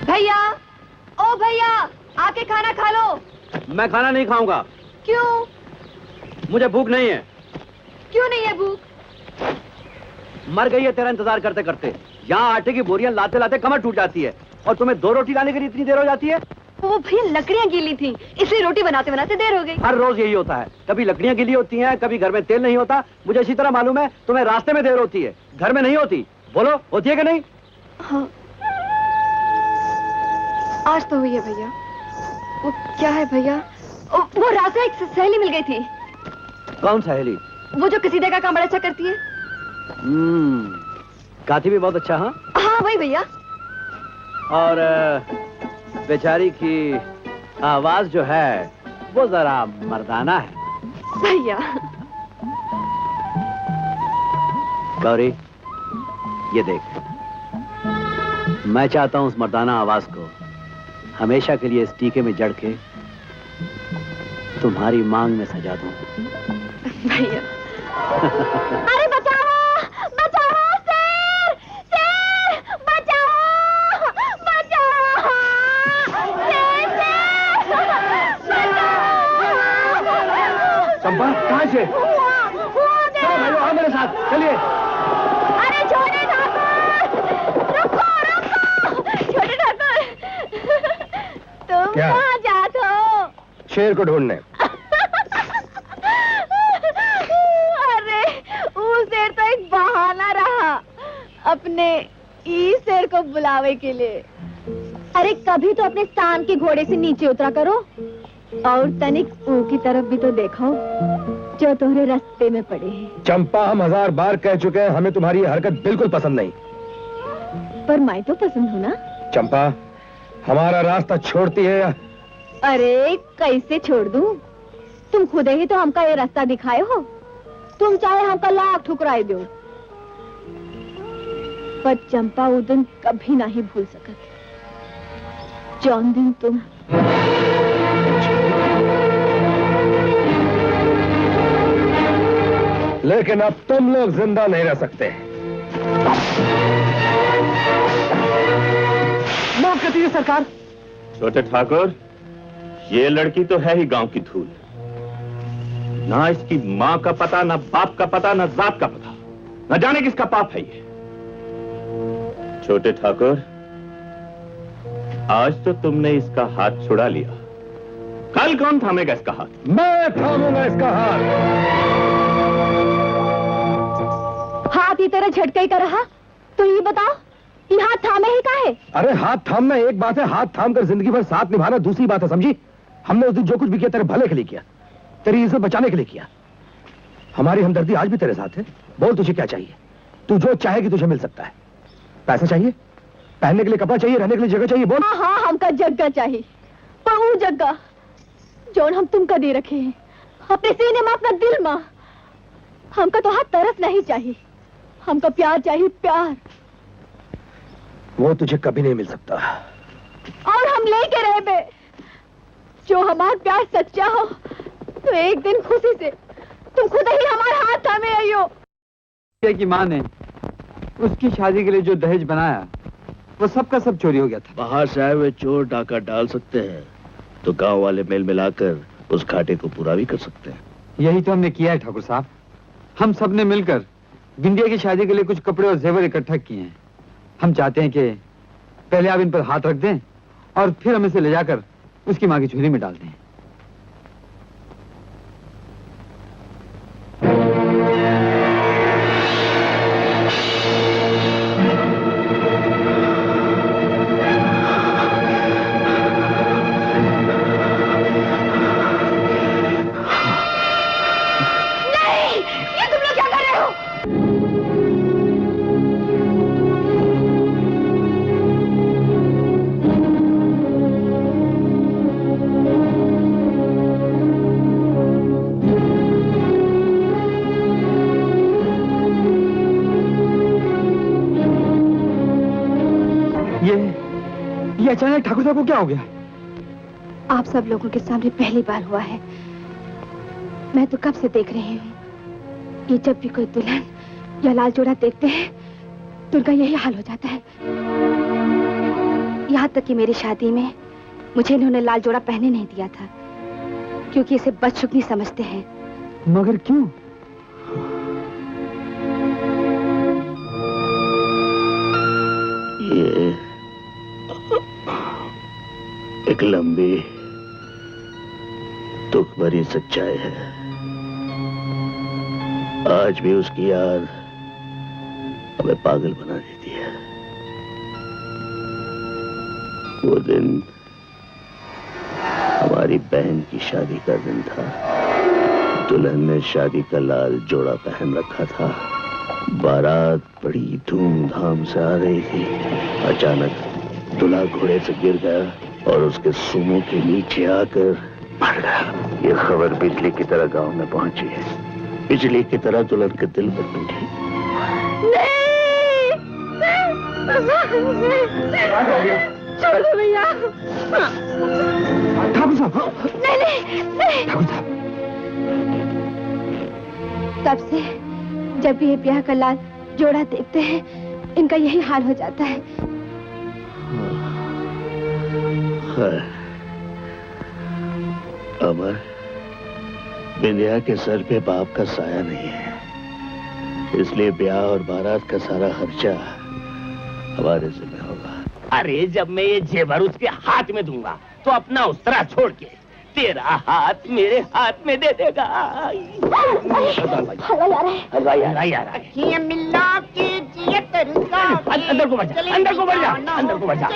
भैया, ओ भैया, आके खाना खा लो। मैं खाना नहीं खाऊंगा। क्यों? मुझे भूख नहीं है। क्यों नहीं है भूख? मर गई है तेरा इंतजार करते करते। यहाँ आटे की बोरियां लाते लाते कमर टूट जाती है और तुम्हें 2 रोटी लाने के लिए इतनी देर हो जाती है। वो भैया लकड़ियाँ गीली थी, इसलिए रोटी बनाते बनाते देर हो गई। हर रोज यही होता है, कभी लकड़ियां गीली होती हैं, कभी घर में तेल नहीं होता। मुझे अच्छी तरह मालूम है तुम्हें रास्ते में देर होती है, घर में नहीं होती। बोलो, होती है कि नहीं? हाँ, आज तो हुई है भैया। वो क्या है भैया, वो रास्ते एक सहेली मिल गई थी। कौन सहेली? वो जो कसीदे का काम बड़ा अच्छा करती है। गाती भी बहुत अच्छा। हाँ हाँ वही भैया। और बेचारी की आवाज जो है वो जरा मर्दाना है भैया। गौरी, ये देख, मैं चाहता हूं उस मर्दाना आवाज को हमेशा के लिए इस टीके में जड़ के तुम्हारी मांग में सजा दूं। भैया। अरे बचाओ, बचाओ, शेर, शेर, बचाओ, बचाओ, शेर, शेर, चंपा, कहाँ से? चलो भाइयों, आओ मेरे साथ, चलिए। अरे छोटे ठाकुर, रुको, रुको, छोटे ठाकुर, तुम कहाँ जाते हो? शेर को ढूंढने। अरे वो शेर तो एक बहाना रहा अपने ई शेर को बुलावे के लिए। अरे कभी तो अपने स्थान के घोड़े से नीचे उतरा करो और तनिक ऊ की तरफ भी तो देखो जो तुम्हारे रास्ते में पड़े हैं। चंपा, हम 1000 बार कह चुके हैं, हमें तुम्हारी हरकत बिल्कुल पसंद नहीं। पर मैं तो पसंद हूँ ना। चंपा, हमारा रास्ता छोड़ती है या? अरे कैसे छोड़ दूं? तुम खुद ही तो हमका ये रास्ता दिखाए हो। तुम चाहे हमका लाख ठुकराए दो, पर चंपा वो दिन कभी नहीं भूल सकत जौन दिन तुम। लेकिन अब तुम लोग जिंदा नहीं रह सकते। माफ कर दीजिए सरकार। छोटे ठाकुर, ये लड़की तो है ही गांव की धूल। ना इसकी मां का पता, ना बाप का पता, ना जात का पता, न जाने किसका पाप है ये। छोटे ठाकुर, आज तो तुमने इसका हाथ छुड़ा लिया, कल कौन थामेगा इसका हाथ? मैं थामूंगा इसका हाथ। हाथ ही तेरा झटका ही का रहा तो ये बताओ, ये हाथ थामे ही का है? अरे हाथ थामना एक बात है, हाथ थाम कर जिंदगी भर साथ निभाना दूसरी बात है, समझी? हमने उस दिन जो कुछ भी किया तेरे भले के लिए किया, तेरी इज्जत बचाने के लिए किया। हमारी हमदर्दी आज भी तेरे साथ है। बोल, तुझे क्या चाहिए? तू जो चाहेगी तुझे मिल सकता है। पैसा चाहिए, पहनने के लिए कपड़ा चाहिए, रहने के लिए जगह चाहिए, बोल। हाँ हाँ, हमका जगह चाहिए, पर वो जगह जोन हम तुमका दे रखे हैं अपने सीने में, अपना दिल में। हमका तो हाथ तरस नहीं चाहिए, हमका प्यार चाहिए, प्यार। वो तुझे कभी नहीं मिल सकता। और हम लेके रहे बे, जो हमारा प्यार सच्चा हो तो एक दिन खुशी से तुम खुद ही हमारे हाथ थामे आइयो। की माँ ने उसकी शादी के लिए जो दहेज बनाया वो सब का सब चोरी हो गया था। बाहर से आए हुए चोर डाका डाल सकते हैं तो गांव वाले मेल मिलाकर उस घाटे को पूरा भी कर सकते हैं। यही तो हमने किया है ठाकुर साहब। हम सब ने मिलकर बिंदिया की शादी के लिए कुछ कपड़े और जेवर इकट्ठा किए हैं। हम चाहते हैं कि पहले आप इन पर हाथ रख दें और फिर हम इसे ले जाकर उसकी माँ की झोली में डाल दें। ये अचानक ठाकुर साहब को क्या हो गया? आप सब लोगों के सामने पहली बार हुआ है। मैं तो कब से देख रही हूँ, ये जब भी कोई दुल्हन या लाल जोड़ा देखते हैं तो उनका यही हाल हो जाता है। यहाँ तक कि मेरी शादी में मुझे इन्होंने लाल जोड़ा पहने नहीं दिया था, क्योंकि इसे बदशुगनी समझते हैं। मगर क्यों? ये एक लंबी दुख भरी सच्चाई है। आज भी उसकी याद हमें पागल बना देती है। वो दिन हमारी बहन की शादी का दिन था। दुल्हन ने शादी का लाल जोड़ा पहन रखा था। बारात बड़ी धूमधाम से आ रही थी। अचानक दूल्हा घोड़े से गिर गया और उसके सुमों के नीचे आकर मर गया। ये खबर बिजली की तरह गांव में पहुंची है। बिजली की तरह दुल्हन के दिल पर टूटी। छोड़ दो भैया। ठाकुर साहब, नहीं। ठाकुर साहब, तब से जब भी ये ब्याह का लाल जोड़ा देखते हैं, इनका यही हाल हो जाता है। अमर, बिंदिया के सर पे बाप का साया नहीं है, इसलिए ब्याह और बारात का सारा खर्चा हमारे जिम्मे होगा। अरे जब मैं ये जेवर उसके हाथ में दूंगा तो अपना उस्तरा छोड़ के तेरा हाथ मेरे हाथ में दे देगा। अंदर को बढ़ जा, अंदर को बढ़ जा, अंदर को बढ़ जा।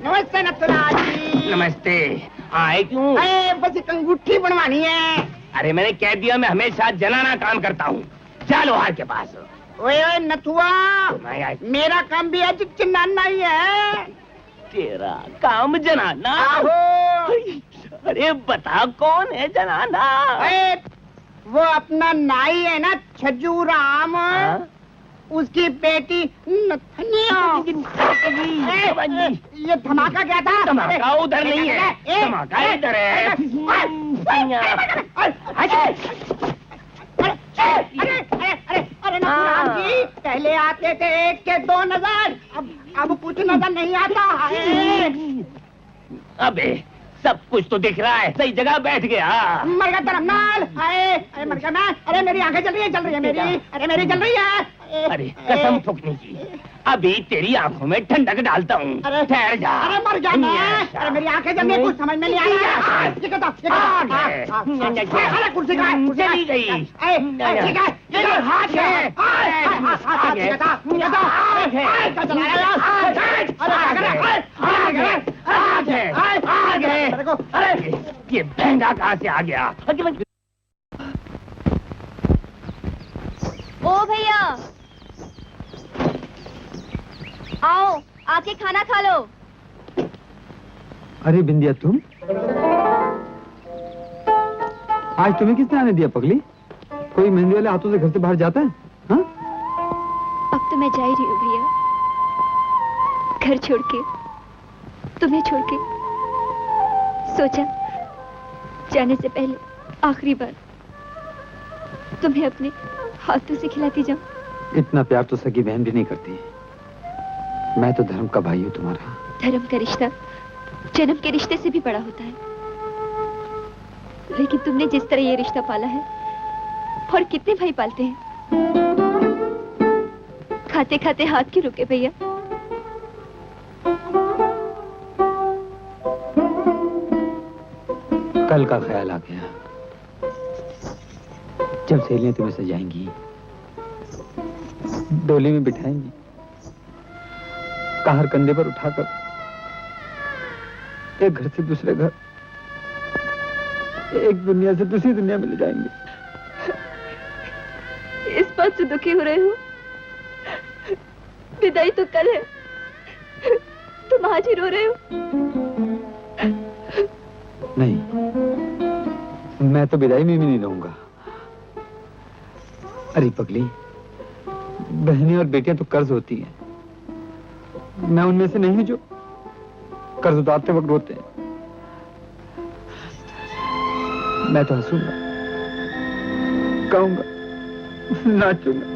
नमस्ते नथुराज जी। नमस्ते। आए क्यों? बस एक अंगूठी बनवानी है। अरे मैंने कह दिया मैं हमेशा जनाना काम करता हूँ। जा लोहार के पास। ओए नथुआ, मेरा काम भी आज चिन्नाना ही है। तेरा काम जनाना? अरे बता कौन है जनाना? वो अपना नाई है ना, छज्जू राम, उसकी बेटी नथनिया। ये धमाका क्या था? धमाका उधर नहीं है, धमाका इधर है। अरे नथुराम जी, पहले आते थे एक के दो नजर, अब कुछ नजर नहीं आता है। अबे सब कुछ तो दिख रहा है, सही जगह बैठ गया। मर गया धर्मनाल। अरे मर गया मैं। अरे मेरी आंखें चल रही है मेरी। अरे मेरी चल रही है। अरे कसम ठुकने की, अभी तेरी आंखों में ठंडक डालता हूँ। ठहर जा। अरे मर गया मैं। अरे मेरी आंखें जल रही, कुछ समझ में नहीं आ रहा है। कुर्सी का चली गई। ये बहंगा कहाँ से आ गया? ओ भैया, आओ आके खाना खा लो। अरे बिंदिया, तुम आज तुम्हें किसने आने दिया पगली? कोई मेहंदी वाले हाथों से घर से बाहर जाता है? हाँ? अब तो मैं जा ही रही हूँ भैया, घर छोड़ के, तुम्हें छोड़ के। सोचा जाने से पहले आखिरी बार तुम्हें अपने हाथों से खिलाती जाऊं। इतना प्यार तो सगी बहन भी नहीं करती। मैं तो धर्म का भाई हूँ तुम्हारा। धर्म का रिश्ता जन्म के रिश्ते से भी बड़ा होता है, लेकिन तुमने जिस तरह ये रिश्ता पाला है, और कितने भाई पालते हैं। खाते खाते हाथ क्यों रुके भैया? कल का ख्याल आ गया, जब सहेलियां तुम्हें सजाएंगी, डोली में बिठाएंगी, कार कंधे पर उठाकर एक घर से दूसरे घर, एक दुनिया से दूसरी दुनिया में ले जाएंगे। इस बात से दुखी हो रहे हो? विदाई तो कल है, तुम आज ही रो रहे हो। नहीं, मैं तो विदाई में भी नहीं रहूंगा। अरे पगली, बहनें और बेटियां तो कर्ज होती हैं। मैं उनमें से नहीं हूं जो कर्ज उतारते वक्त रोते हैं। मैं तो हंसूंगा, गाऊंगा, नाचूंगा।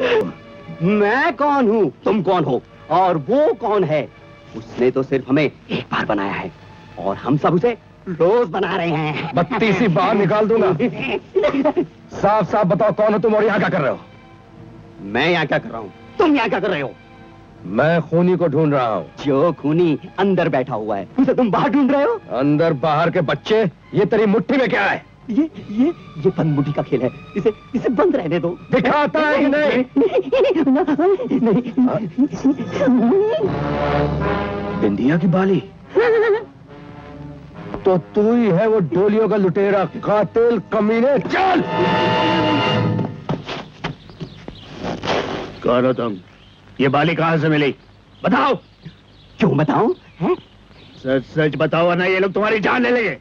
मैं कौन हूँ? तुम कौन हो? और वो कौन है? उसने तो सिर्फ हमें एक बार बनाया है और हम सब उसे रोज बना रहे हैं। 32 बार निकाल दूंगा। साफ साफ बताओ कौन हो तुम और यहाँ क्या कर रहे हो? मैं यहाँ क्या कर रहा हूँ? तुम यहाँ क्या कर रहे हो? मैं खूनी को ढूंढ रहा हूँ। जो खूनी अंदर बैठा हुआ है उसे तुम बाहर ढूंढ रहे हो? अंदर बाहर के बच्चे, ये तेरी मुट्ठी में क्या है? ये बंद मुट्ठी का खेल है। इसे बंद रहने दो। दिखाता है कि नहीं? बिंदिया की बाली तो तू ही है वो डोलियों का लुटेरा, कातिल, कमीने। चल! कौन हो तुम? ये बाली कहां से मिली? बताओ। क्यों बताऊं? सच सच बताओ ना, ये लोग तुम्हारी जान ले लेंगे।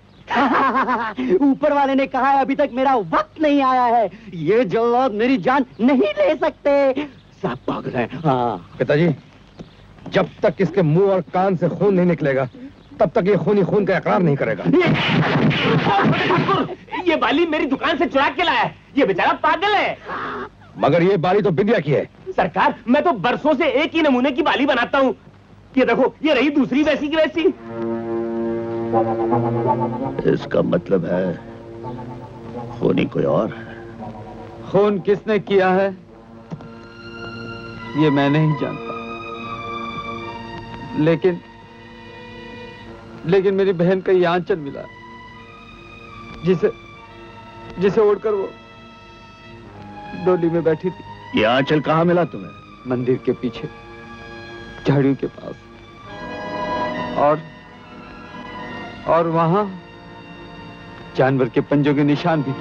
ऊपर वाले ने कहा है अभी तक मेरा वक्त नहीं आया है। ये जल्लाद मेरी जान नहीं ले सकते। सब पागल हैं। हाँ पिताजी, जब तक इसके मुंह और कान से खून नहीं निकलेगा तब तक ये खूनी खून का इकरार नहीं करेगा। ये बाली मेरी दुकान से चुरा के लाया है। ये बेचारा पागल है। मगर ये बाली तो बिंदिया की है। सरकार, मैं तो बरसों से एक ही नमूने की बाली बनाता हूँ। ये देखो, ये रही दूसरी वैसी की वैसी। इसका मतलब है खूनी कोई और है। खून किसने किया है ये मैं नहीं जानता, लेकिन मेरी बहन का ये आंचल मिला जिसे ओढ़कर वो डोली में बैठी थी। ये आंचल कहाँ मिला तुम्हें? मंदिर के पीछे झाड़ियों के पास, और वहां जानवर के पंजों के निशान भी थे।